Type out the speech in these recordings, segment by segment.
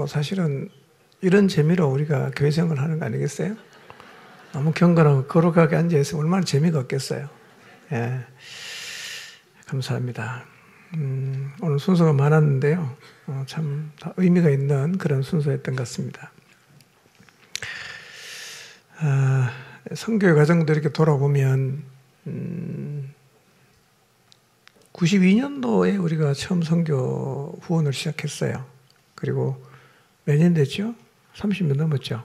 뭐 사실은 이런 재미로 우리가 교회 생활을 하는 거 아니겠어요? 너무 경건하고 거룩하게 앉아있으면 얼마나 재미가 없겠어요. 예. 감사합니다. 오늘 순서가 많았는데요. 참 의미가 있는 그런 순서였던 것 같습니다. 선교의 과정도 이렇게 돌아보면 92년도에 우리가 처음 선교 후원을 시작했어요. 그리고 몇 년 됐죠? 30년 넘었죠?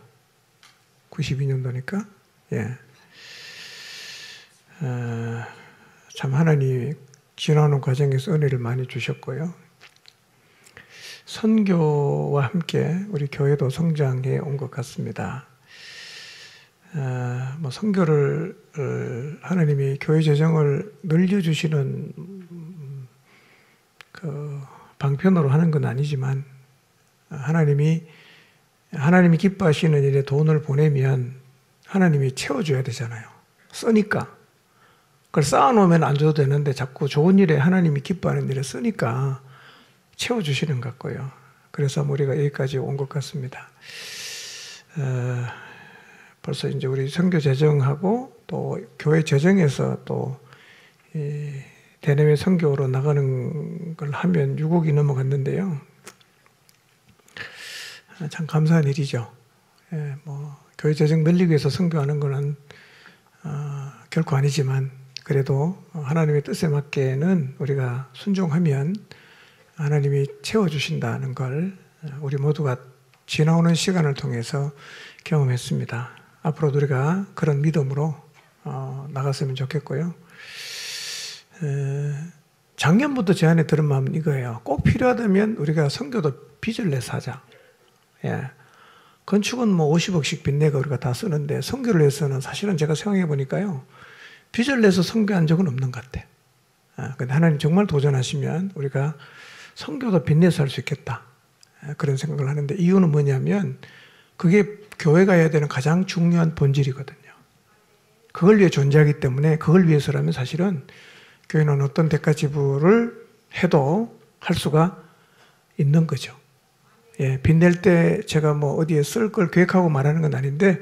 92년도니까. 예. 참 하나님이 지나오는 과정에서 은혜를 많이 주셨고요. 선교와 함께 우리 교회도 성장해 온 것 같습니다. 뭐 선교를 하나님이 교회 재정을 늘려주시는 그 방편으로 하는 건 아니지만 하나님이 기뻐하시는 일에 돈을 보내면 하나님이 채워줘야 되잖아요. 쓰니까. 그걸 쌓아놓으면 안 줘도 되는데 자꾸 좋은 일에 하나님이 기뻐하는 일에 쓰니까 채워주시는 것 같고요. 그래서 우리가 여기까지 온 것 같습니다. 벌써 이제 우리 선교 재정하고 또 교회 재정에서 또 대내외 선교로 나가는 걸 하면 6억이 넘어갔는데요. 참 감사한 일이죠. 예, 뭐 교회 재정 늘리기 위해서 선교하는 거는 결코 아니지만 그래도 하나님의 뜻에 맞게는 우리가 순종하면 하나님이 채워주신다는 걸 우리 모두가 지나오는 시간을 통해서 경험했습니다. 앞으로도 우리가 그런 믿음으로 나갔으면 좋겠고요. 작년부터 제 안에 들은 마음은 이거예요. 꼭 필요하다면 우리가 선교도 빚을 내서 하자. 예. 건축은 뭐 50억씩 빚내고 우리가 다 쓰는데 선교를 위해서는 사실은 제가 생각해 보니까요. 빚을 내서 선교한 적은 없는 것 같아. 근데 하나님 정말 도전하시면 우리가 선교도 빚내서 할 수 있겠다. 그런 생각을 하는데 이유는 뭐냐면 그게 교회가 해야 되는 가장 중요한 본질이거든요. 그걸 위해 존재하기 때문에 그걸 위해서라면 사실은 교회는 어떤 대가 지불을 해도 할 수가 있는 거죠. 예, 빚낼 때 제가 뭐 어디에 쓸 걸 계획하고 말하는 건 아닌데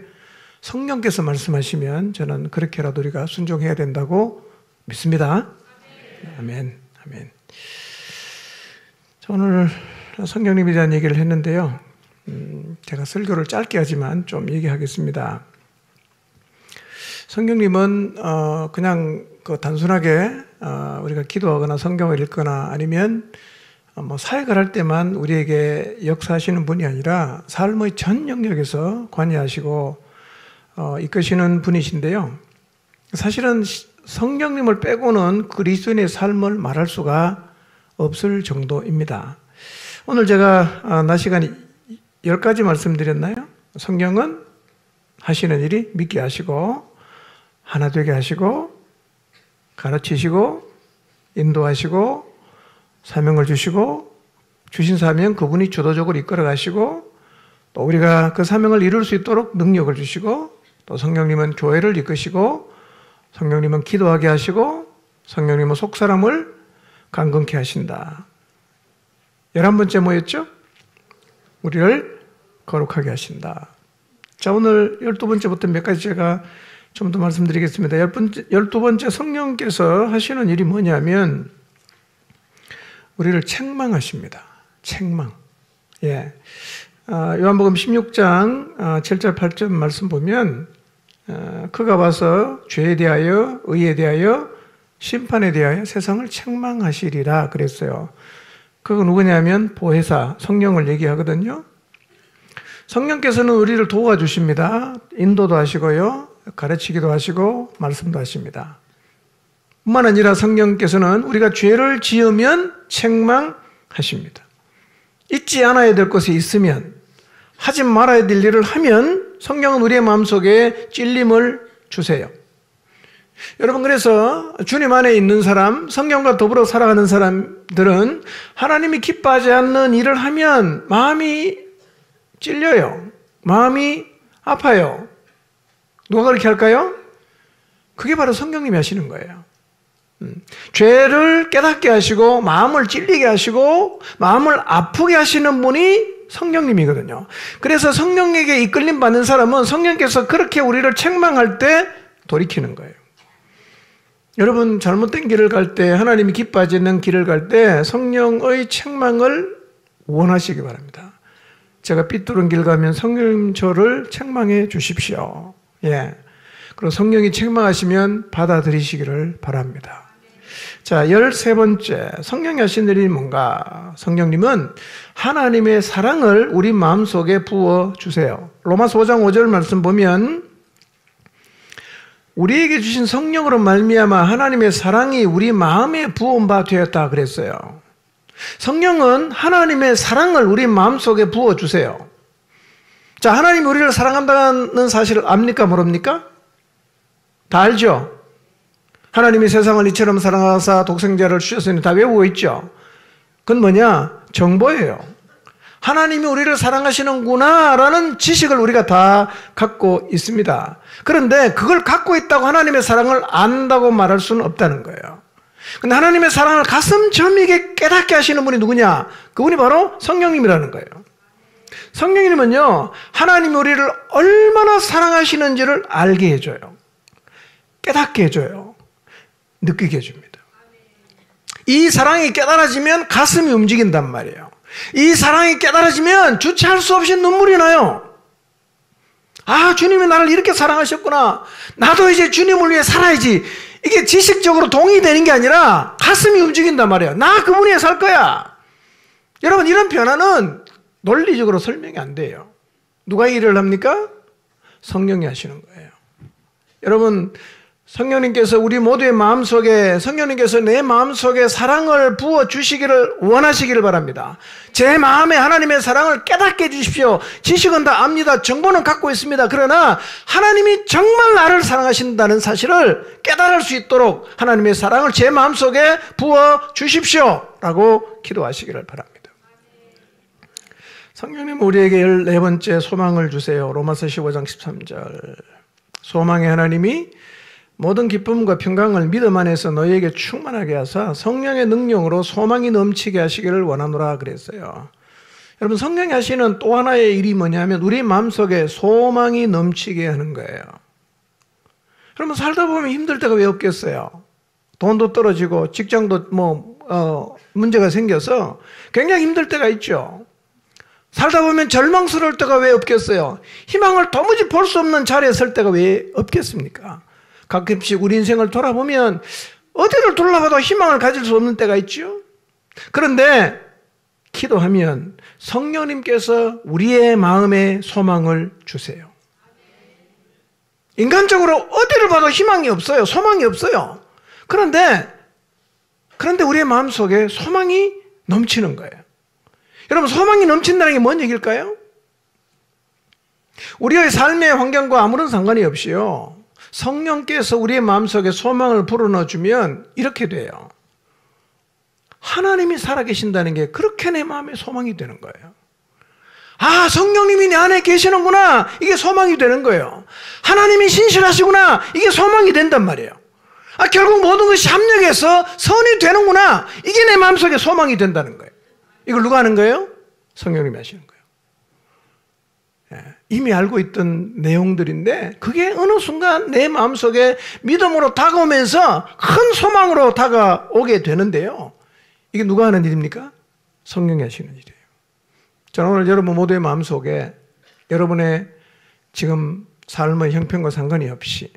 성령께서 말씀하시면 저는 그렇게라도 우리가 순종해야 된다고 믿습니다. 아멘. 아멘. 자, 오늘 성령님에 대한 얘기를 했는데요. 제가 설교를 짧게 하지만 좀 얘기하겠습니다. 성령님은 그냥 그 단순하게 우리가 기도하거나 성경을 읽거나 아니면 뭐 사역을 할 때만 우리에게 역사하시는 분이 아니라 삶의 전 영역에서 관여하시고 이끄시는 분이신데요. 사실은 성령님을 빼고는 그리스도인의 삶을 말할 수가 없을 정도입니다. 오늘 제가 낮 시간에 10가지 말씀드렸나요? 성령은 하시는 일이 믿게 하시고 하나 되게 하시고 가르치시고 인도하시고 사명을 주시고 주신 사명 그분이 주도적으로 이끌어 가시고 또 우리가 그 사명을 이룰 수 있도록 능력을 주시고 또 성령님은 교회를 이끄시고 성령님은 기도하게 하시고 성령님은 속사람을 강건케 하신다. 11번째 뭐였죠? 우리를 거룩하게 하신다. 자, 오늘 12번째부터 몇 가지 제가 좀 더 말씀드리겠습니다. 12번째 성령께서 하시는 일이 뭐냐면 우리를 책망하십니다. 책망. 예. 요한복음 16장 7절 8절 말씀 보면 그가 와서 죄에 대하여 의에 대하여 심판에 대하여 세상을 책망하시리라 그랬어요. 그거 누구냐면 보혜사 성령을 얘기하거든요. 성령께서는 우리를 도와주십니다. 인도도 하시고요. 가르치기도 하시고 말씀도 하십니다. 뿐만 아니라 성령께서는 우리가 죄를 지으면 책망하십니다. 잊지 않아야 될 것이 있으면 하지 말아야 될 일을 하면 성령은 우리의 마음속에 찔림을 주세요. 여러분 그래서 주님 안에 있는 사람, 성령과 더불어 살아가는 사람들은 하나님이 기뻐하지 않는 일을 하면 마음이 찔려요. 마음이 아파요. 누가 그렇게 할까요? 그게 바로 성령님이 하시는 거예요. 죄를 깨닫게 하시고 마음을 찔리게 하시고 마음을 아프게 하시는 분이 성령님이거든요. 그래서 성령에게 이끌림 받는 사람은 성령께서 그렇게 우리를 책망할 때 돌이키는 거예요. 여러분 잘못된 길을 갈 때, 하나님이 기뻐하지 않는 길을 갈 때 성령의 책망을 원하시기 바랍니다. 제가 삐뚤은 길 가면 성령님 저를 책망해 주십시오. 예. 그리고 성령이 책망하시면 받아들이시기를 바랍니다. 자, 13번째, 성령이 하신 일이 뭔가? 성령님은 하나님의 사랑을 우리 마음속에 부어주세요. 로마서 5장 5절 말씀 보면 우리에게 주신 성령으로 말미암아 하나님의 사랑이 우리 마음에 부은 바 되었다 그랬어요. 성령은 하나님의 사랑을 우리 마음속에 부어주세요. 자, 하나님이 우리를 사랑한다는 사실을 압니까? 모릅니까? 다 알죠? 하나님이 세상을 이처럼 사랑하사 독생자를 주셨으니 다 외우고 있죠. 그건 뭐냐? 정보예요. 하나님이 우리를 사랑하시는구나 라는 지식을 우리가 다 갖고 있습니다. 그런데 그걸 갖고 있다고 하나님의 사랑을 안다고 말할 수는 없다는 거예요. 근데 하나님의 사랑을 가슴 저미게 깨닫게 하시는 분이 누구냐? 그분이 바로 성령님이라는 거예요. 성령님은요, 하나님이 우리를 얼마나 사랑하시는지를 알게 해줘요. 깨닫게 해줘요. 느끼게 해줍니다. 이 사랑이 깨달아지면 가슴이 움직인단 말이에요. 이 사랑이 깨달아지면 주체할 수 없이 눈물이 나요. 아, 주님이 나를 이렇게 사랑하셨구나. 나도 이제 주님을 위해 살아야지. 이게 지식적으로 동의되는 게 아니라 가슴이 움직인단 말이에요. 나 그분 위해 살 거야. 여러분, 이런 변화는 논리적으로 설명이 안 돼요. 누가 이 일을 합니까? 성령이 하시는 거예요. 여러분, 성령님께서 우리 모두의 마음속에, 성령님께서 내 마음속에 사랑을 부어주시기를 원하시기를 바랍니다. 제 마음에 하나님의 사랑을 깨닫게 해주십시오. 지식은 다 압니다. 정보는 갖고 있습니다. 그러나 하나님이 정말 나를 사랑하신다는 사실을 깨달을 수 있도록 하나님의 사랑을 제 마음속에 부어주십시오 라고 기도하시기를 바랍니다. 성령님 우리에게 14번째 소망을 주세요. 로마서 15장 13절. 소망의 하나님이 모든 기쁨과 평강을 믿음 안에서 너희에게 충만하게 하사 성령의 능력으로 소망이 넘치게 하시기를 원하노라 그랬어요. 여러분, 성령이 하시는 또 하나의 일이 뭐냐면 우리 마음속에 소망이 넘치게 하는 거예요. 여러분, 살다 보면 힘들 때가 왜 없겠어요? 돈도 떨어지고 직장도 문제가 생겨서 굉장히 힘들 때가 있죠. 살다 보면 절망스러울 때가 왜 없겠어요? 희망을 도무지 볼 수 없는 자리에 설 때가 왜 없겠습니까? 가끔씩 우리 인생을 돌아보면 어디를 둘러봐도 희망을 가질 수 없는 때가 있죠. 그런데 기도하면 성령님께서 우리의 마음에 소망을 주세요. 인간적으로 어디를 봐도 희망이 없어요. 소망이 없어요. 그런데 우리의 마음속에 소망이 넘치는 거예요. 여러분, 소망이 넘친다는 게 뭔 얘기일까요? 우리의 삶의 환경과 아무런 상관이 없이요, 성령께서 우리의 마음속에 소망을 불어넣어주면 이렇게 돼요. 하나님이 살아계신다는 게 그렇게 내 마음에 소망이 되는 거예요. 아, 성령님이 내 안에 계시는구나. 이게 소망이 되는 거예요. 하나님이 신실하시구나. 이게 소망이 된단 말이에요. 아, 결국 모든 것이 합력해서 선이 되는구나. 이게 내 마음속에 소망이 된다는 거예요. 이걸 누가 하는 거예요? 성령님이 하시는 거예요. 이미 알고 있던 내용들인데 그게 어느 순간 내 마음속에 믿음으로 다가오면서 큰 소망으로 다가오게 되는데요. 이게 누가 하는 일입니까? 성령이 하시는 일이에요. 저는 오늘 여러분 모두의 마음속에 여러분의 지금 삶의 형편과 상관이 없이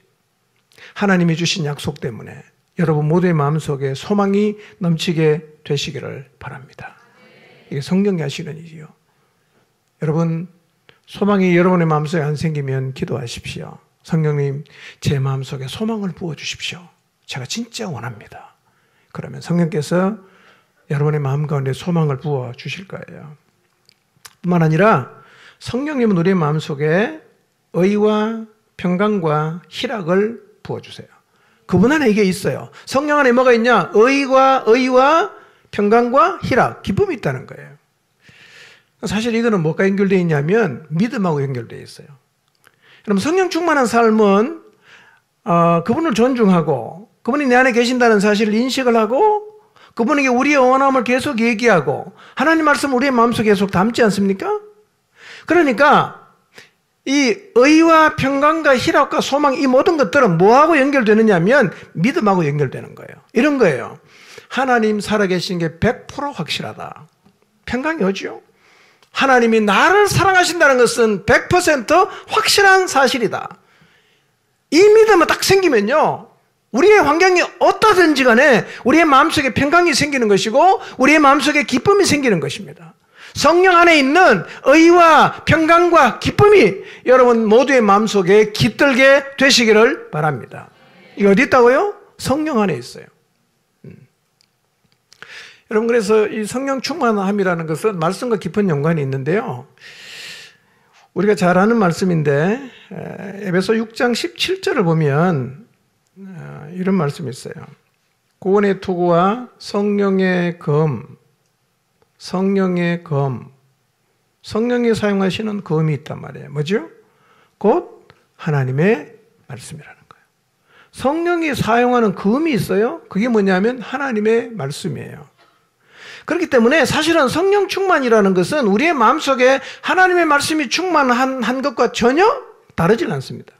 하나님이 주신 약속 때문에 여러분 모두의 마음속에 소망이 넘치게 되시기를 바랍니다. 이게 성령이 하시는 일이요. 여러분, 소망이 여러분의 마음속에 안 생기면 기도하십시오. 성령님, 제 마음속에 소망을 부어주십시오. 제가 진짜 원합니다. 그러면 성령께서 여러분의 마음 가운데 소망을 부어주실 거예요. 뿐만 아니라 성령님은 우리의 마음속에 의와 평강과 희락을 부어주세요. 그분 안에 이게 있어요. 성령 안에 뭐가 있냐? 의와 평강과 희락, 기쁨이 있다는 거예요. 사실 이거는 뭐가 연결되어 있냐면 믿음하고 연결되어 있어요. 여러분, 성령 충만한 삶은 그분을 존중하고 그분이 내 안에 계신다는 사실을 인식을 하고 그분에게 우리의 원함을 계속 얘기하고 하나님 말씀 우리의 마음속에 계속 담지 않습니까? 그러니까 이 의와 평강과 희락과 소망 이 모든 것들은 뭐하고 연결되느냐 하면 믿음하고 연결되는 거예요. 이런 거예요. 하나님 살아계신 게 100% 확실하다. 평강이 오죠. 하나님이 나를 사랑하신다는 것은 100% 확실한 사실이다. 이 믿음이 딱 생기면요, 우리의 환경이 어떠든지 간에 우리의 마음속에 평강이 생기는 것이고 우리의 마음속에 기쁨이 생기는 것입니다. 성령 안에 있는 의와 평강과 기쁨이 여러분 모두의 마음속에 깃들게 되시기를 바랍니다. 이게 어디 있다고요? 성령 안에 있어요. 여러분, 그래서 이 성령 충만함이라는 것은 말씀과 깊은 연관이 있는데요. 우리가 잘 아는 말씀인데 에베소 6장 17절을 보면 이런 말씀이 있어요. 구원의 투구와 성령의 검, 성령이 사용하시는 검이 있단 말이에요. 뭐죠? 곧 하나님의 말씀이라는 거예요. 성령이 사용하는 검이 있어요. 그게 뭐냐면 하나님의 말씀이에요. 그렇기 때문에 사실은 성령 충만이라는 것은 우리의 마음속에 하나님의 말씀이 충만한 것과 전혀 다르질 않습니다.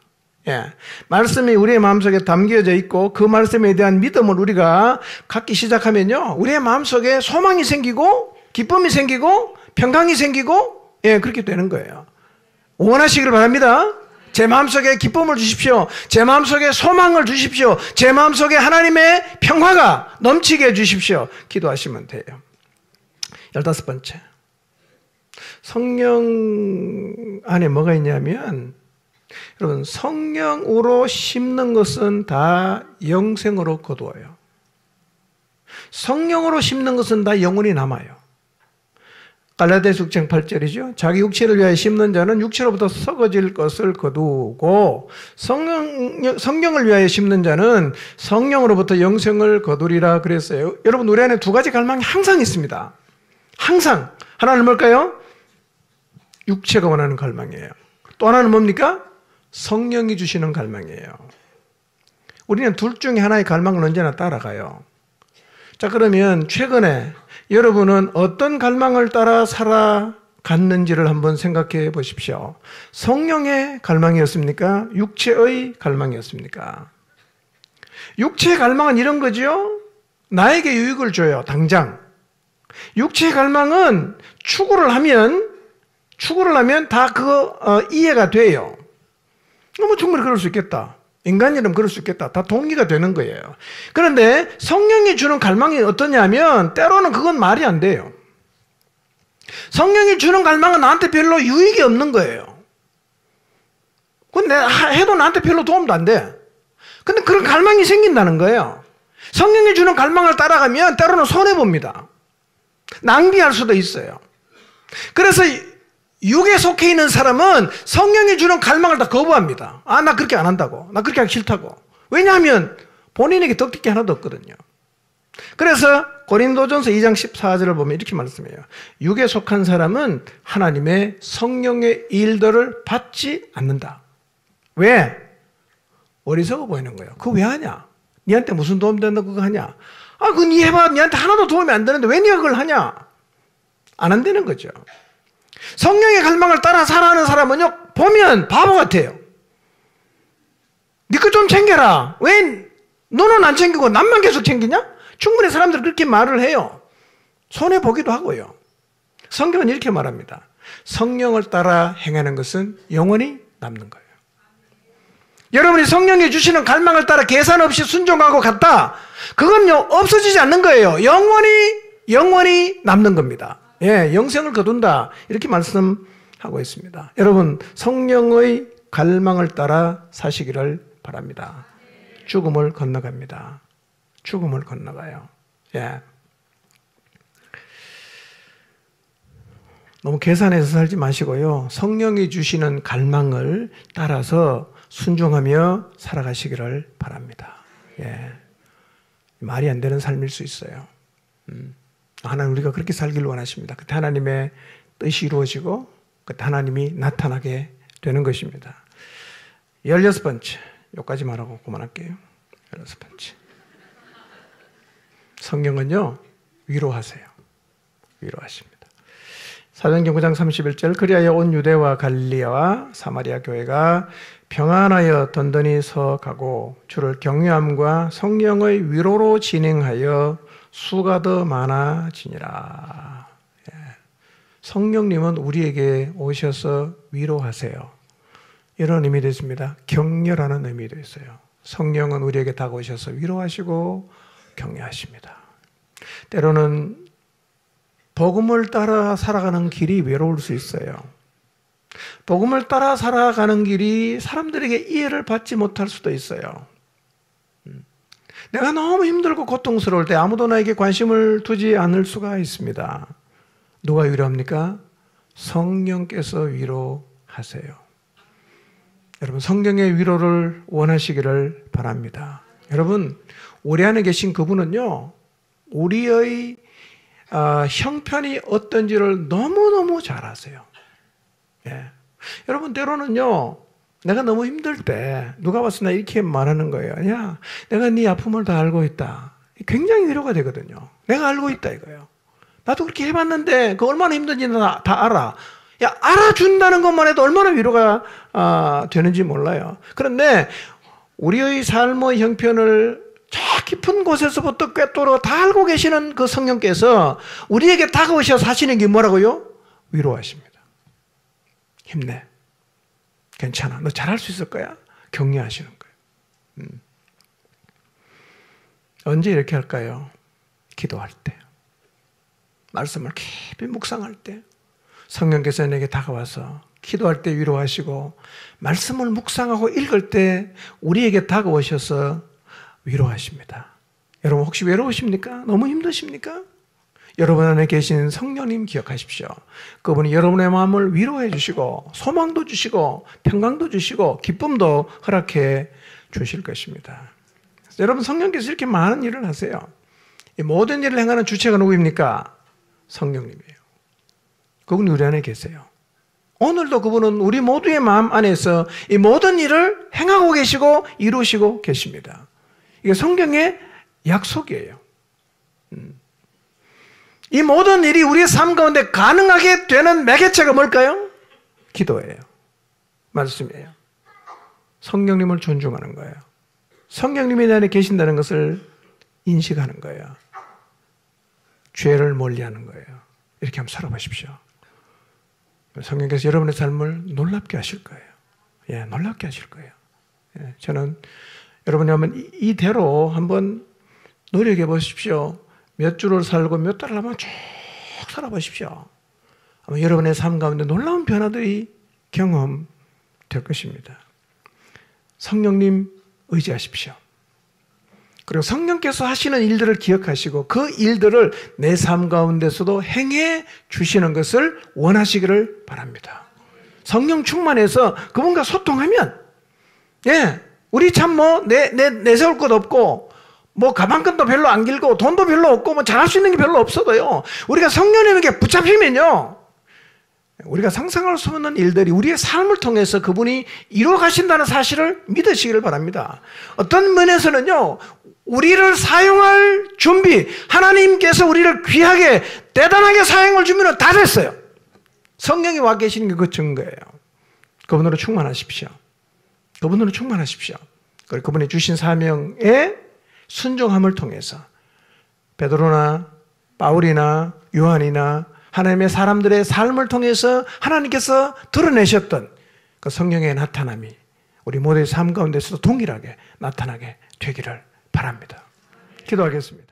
예. 말씀이 우리의 마음속에 담겨져 있고 그 말씀에 대한 믿음을 우리가 갖기 시작하면요, 우리의 마음속에 소망이 생기고 기쁨이 생기고 평강이 생기고, 예, 그렇게 되는 거예요. 원하시기를 바랍니다. 제 마음속에 기쁨을 주십시오. 제 마음속에 소망을 주십시오. 제 마음속에 하나님의 평화가 넘치게 해주십시오. 기도하시면 돼요. 15번째, 성령 안에 뭐가 있냐면, 여러분, 성령으로 심는 것은 다 영생으로 거두어요. 성령으로 심는 것은 다 영원히 남아요. 갈라디아서 6장 8절이죠. 자기 육체를 위하여 심는 자는 육체로부터 썩어질 것을 거두고 성령을 위하여 심는 자는 성령으로부터 영생을 거두리라 그랬어요. 여러분, 우리 안에 두 가지 갈망이 항상 있습니다. 항상. 하나는 뭘까요? 육체가 원하는 갈망이에요. 또 하나는 뭡니까? 성령이 주시는 갈망이에요. 우리는 둘 중에 하나의 갈망을 언제나 따라가요. 자, 그러면 최근에 여러분은 어떤 갈망을 따라 살아갔는지를 한번 생각해 보십시오. 성령의 갈망이었습니까? 육체의 갈망이었습니까? 육체의 갈망은 이런 거죠. 나에게 유익을 줘요, 당장. 육체의 갈망은 추구를 하면 다 그거 이해가 돼요. 뭐 충분히 그럴 수 있겠다. 인간이라면 그럴 수 있겠다. 다 동의가 되는 거예요. 그런데 성령이 주는 갈망이 어떠냐면 때로는 그건 말이 안 돼요. 성령이 주는 갈망은 나한테 별로 유익이 없는 거예요. 그건 내가 해도 나한테 별로 도움도 안 돼. 근데 그런 갈망이 생긴다는 거예요. 성령이 주는 갈망을 따라가면 때로는 손해봅니다. 낭비할 수도 있어요. 그래서 육에 속해 있는 사람은 성령이 주는 갈망을 다 거부합니다. 아, 나 그렇게 안 한다고. 나 그렇게 하기 싫다고. 왜냐하면 본인에게 덕택이 하나도 없거든요. 그래서 고린도전서 2장 14절을 보면 이렇게 말씀해요. 육에 속한 사람은 하나님의 성령의 일들을 받지 않는다. 왜? 어리석어 보이는 거예요. 그거 왜 하냐? 니한테 무슨 도움 된다고 그거 하냐? 아, 그거 니 해봐. 니한테 하나도 도움이 안 되는데 왜 니가 그걸 하냐? 안 한다는 거죠. 성령의 갈망을 따라 살아가는 사람은요, 보면 바보 같아요. 니 거 좀 챙겨라. 왜 너는 안 챙기고 남만 계속 챙기냐? 충분히 사람들이 그렇게 말을 해요. 손해보기도 하고요. 성경은 이렇게 말합니다. 성령을 따라 행하는 것은 영원히 남는 거예요. 여러분이 성령이 주시는 갈망을 따라 계산 없이 순종하고 갔다. 그건요, 없어지지 않는 거예요. 영원히 남는 겁니다. 예, 영생을 거둔다. 이렇게 말씀하고 있습니다. 여러분, 성령의 갈망을 따라 사시기를 바랍니다. 죽음을 건너갑니다. 죽음을 건너가요. 예. 너무 계산해서 살지 마시고요. 성령이 주시는 갈망을 따라서 순종하며 살아가시기를 바랍니다. 예. 말이 안 되는 삶일 수 있어요. 하나님, 우리가 그렇게 살기를 원하십니다. 그때 하나님의 뜻이 이루어지고 그때 하나님이 나타나게 되는 것입니다. 16번째, 여기까지 말하고 그만할게요. 16번째. 성령은요, 위로하세요. 위로하십니다. 사도행전 9장 31절, 그리하여 온 유대와 갈릴리와 사마리아 교회가 평안하여 든든히 서가고 주를 경외함과 성령의 위로로 진행하여 수가 더 많아지니라. 성령님은 우리에게 오셔서 위로하세요. 이런 의미도 있습니다. 격려라는 의미도 있어요. 성령은 우리에게 다가오셔서 위로하시고 격려하십니다. 때로는 복음을 따라 살아가는 길이 외로울 수 있어요. 복음을 따라 살아가는 길이 사람들에게 이해를 받지 못할 수도 있어요. 내가 너무 힘들고 고통스러울 때 아무도 나에게 관심을 두지 않을 수가 있습니다. 누가 위로합니까? 성령께서 위로하세요. 여러분, 성령의 위로를 원하시기를 바랍니다. 여러분, 우리 안에 계신 그분은요, 우리의 형편이 어떤지를 너무너무 잘 아세요. 예. 여러분, 때로는요, 내가 너무 힘들 때 누가 와서 나 이렇게 말하는 거예요. 야, 내가 네 아픔을 다 알고 있다. 굉장히 위로가 되거든요. 내가 알고 있다 이거예요. 나도 그렇게 해봤는데 그 얼마나 힘든지 다 알아. 야, 알아준다는 것만 해도 얼마나 위로가 되는지 몰라요. 그런데 우리의 삶의 형편을 저 깊은 곳에서부터 꿰뚫어 다 알고 계시는 그 성령께서 우리에게 다가오셔서 하시는 게 뭐라고요? 위로하십니다. 힘내. 괜찮아. 너 잘할 수 있을 거야. 격려하시는 거예요. 언제 이렇게 할까요? 기도할 때. 말씀을 깊이 묵상할 때. 성령께서 내게 다가와서 기도할 때 위로하시고 말씀을 묵상하고 읽을 때 우리에게 다가오셔서 위로하십니다. 여러분 혹시 외로우십니까? 너무 힘드십니까? 여러분 안에 계신 성령님 기억하십시오. 그분이 여러분의 마음을 위로해 주시고 소망도 주시고 평강도 주시고 기쁨도 허락해 주실 것입니다. 여러분 성령께서 이렇게 많은 일을 하세요. 이 모든 일을 행하는 주체가 누구입니까? 성령님이에요. 그분이 우리 안에 계세요. 오늘도 그분은 우리 모두의 마음 안에서 이 모든 일을 행하고 계시고 이루시고 계십니다. 이게 성경의 약속이에요. 이 모든 일이 우리의 삶 가운데 가능하게 되는 매개체가 뭘까요? 기도예요. 말씀이에요. 성령님을 존중하는 거예요. 성령님이 내 안에 계신다는 것을 인식하는 거예요. 죄를 멀리하는 거예요. 이렇게 한번 살아보십시오. 성령께서 여러분의 삶을 놀랍게 하실 거예요. 예, 놀랍게 하실 거예요. 예, 저는 여러분이 한번 이대로 한번 노력해 보십시오. 몇 주를 살고 몇 달을 한번 쭉 살아보십시오. 아마 여러분의 삶 가운데 놀라운 변화들이 경험될 것입니다. 성령님 의지하십시오. 그리고 성령께서 하시는 일들을 기억하시고 그 일들을 내 삶 가운데서도 행해 주시는 것을 원하시기를 바랍니다. 성령 충만해서 그분과 소통하면, 예, 우리 참 내세울 것 없고, 가방끈도 별로 안 길고, 돈도 별로 없고, 잘할 수 있는 게 별로 없어도요, 우리가 성령님에게 붙잡히면요, 우리가 상상할 수 없는 일들이 우리의 삶을 통해서 그분이 이루어 가신다는 사실을 믿으시기를 바랍니다. 어떤 면에서는요, 우리를 사용할 준비, 하나님께서 우리를 귀하게, 대단하게 사용을 주면 다 됐어요. 성령이 와 계시는 게 그 증거예요. 그분으로 충만하십시오. 그분으로 충만하십시오. 그리고 그분이 주신 사명에 순종함을 통해서 베드로나 바울이나 요한이나 하나님의 사람들의 삶을 통해서 하나님께서 드러내셨던 그 성령의 나타남이 우리 모두의 삶 가운데서도 동일하게 나타나게 되기를 바랍니다. 기도하겠습니다.